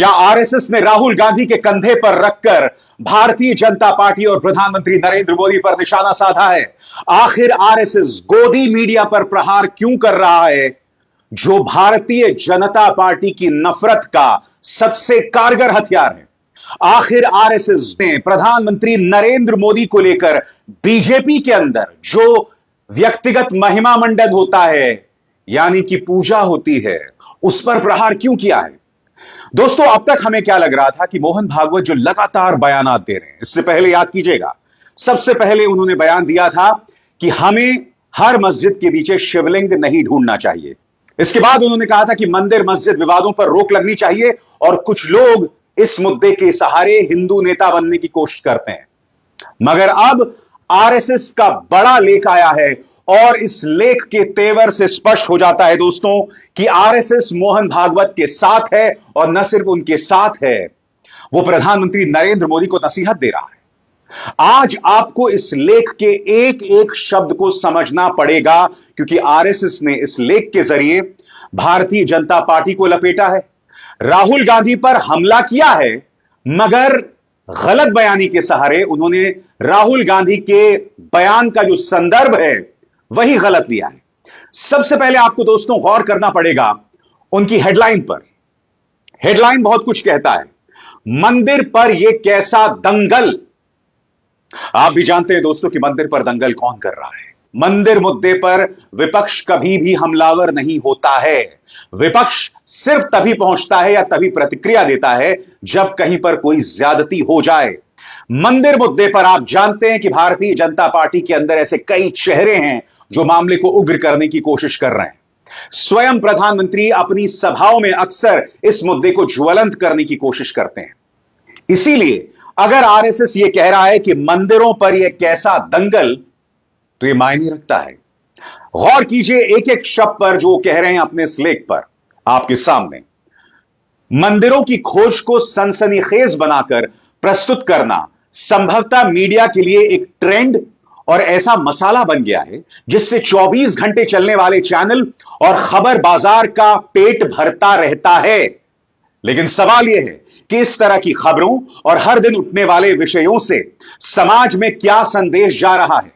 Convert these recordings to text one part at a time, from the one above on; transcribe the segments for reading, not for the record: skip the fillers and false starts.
क्या आरएसएस ने राहुल गांधी के कंधे पर रखकर भारतीय जनता पार्टी और प्रधानमंत्री नरेंद्र मोदी पर निशाना साधा है? आखिर आरएसएस गोदी मीडिया पर प्रहार क्यों कर रहा है, जो भारतीय जनता पार्टी की नफरत का सबसे कारगर हथियार है? आखिर आरएसएस ने प्रधानमंत्री नरेंद्र मोदी को लेकर बीजेपी के अंदर जो व्यक्तिगत महिमा मंडन होता है, यानी कि पूजा होती है, उस पर प्रहार क्यों किया है? दोस्तों, अब तक हमें क्या लग रहा था कि मोहन भागवत जो लगातार बयानात दे रहे हैं, इससे पहले याद कीजिएगा, सबसे पहले उन्होंने बयान दिया था कि हमें हर मस्जिद के नीचे शिवलिंग नहीं ढूंढना चाहिए। इसके बाद उन्होंने कहा था कि मंदिर मस्जिद विवादों पर रोक लगनी चाहिए और कुछ लोग इस मुद्दे के सहारे हिंदू नेता बनने की कोशिश करते हैं। मगर अब आरएसएस का बड़ा लेख आया है और इस लेख के तेवर से स्पष्ट हो जाता है दोस्तों कि आरएसएस मोहन भागवत के साथ है, और न सिर्फ उनके साथ है, वो प्रधानमंत्री नरेंद्र मोदी को नसीहत दे रहा है। आज आपको इस लेख के एक एक शब्द को समझना पड़ेगा, क्योंकि आरएसएस ने इस लेख के जरिए भारतीय जनता पार्टी को लपेटा है, राहुल गांधी पर हमला किया है, मगर गलत बयानी के सहारे उन्होंने राहुल गांधी के बयान का जो संदर्भ है वही गलत लिया है। सबसे पहले आपको दोस्तों गौर करना पड़ेगा उनकी हेडलाइन पर। हेडलाइन बहुत कुछ कहता है। मंदिर पर यह कैसा दंगल। आप भी जानते हैं दोस्तों कि मंदिर पर दंगल कौन कर रहा है। मंदिर मुद्दे पर विपक्ष कभी भी हमलावर नहीं होता है। विपक्ष सिर्फ तभी पहुंचता है या तभी प्रतिक्रिया देता है जब कहीं पर कोई ज्यादती हो जाए। मंदिर मुद्दे पर आप जानते हैं कि भारतीय जनता पार्टी के अंदर ऐसे कई चेहरे हैं जो मामले को उग्र करने की कोशिश कर रहे हैं। स्वयं प्रधानमंत्री अपनी सभाओं में अक्सर इस मुद्दे को ज्वलंत करने की कोशिश करते हैं। इसीलिए अगर आरएसएस यह कह रहा है कि मंदिरों पर यह कैसा दंगल, तो यह मायने रखता है। गौर कीजिए एक एक शब्द पर जो कह रहे हैं अपने इस लेख पर आपके सामने। मंदिरों की खोज को सनसनीखेज बनाकर प्रस्तुत करना संभवतः मीडिया के लिए एक ट्रेंड और ऐसा मसाला बन गया है जिससे 24 घंटे चलने वाले चैनल और खबर बाजार का पेट भरता रहता है। लेकिन सवाल यह है कि इस तरह की खबरों और हर दिन उठने वाले विषयों से समाज में क्या संदेश जा रहा है?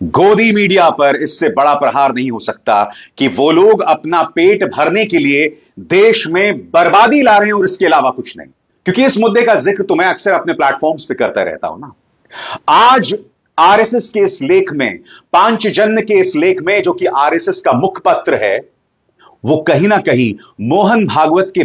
गोदी मीडिया पर इससे बड़ा प्रहार नहीं हो सकता कि वो लोग अपना पेट भरने के लिए देश में बर्बादी ला रहे हैं और इसके अलावा कुछ नहीं। क्योंकि इस मुद्दे का जिक्र तो मैं अक्सर अपने प्लेटफॉर्म्स पे करता रहता हूं ना। आज आरएसएस के इस लेख में, पांचजन्य के इस लेख में, जो कि आरएसएस का मुखपत्र है, वो कहीं ना कहीं मोहन भागवत के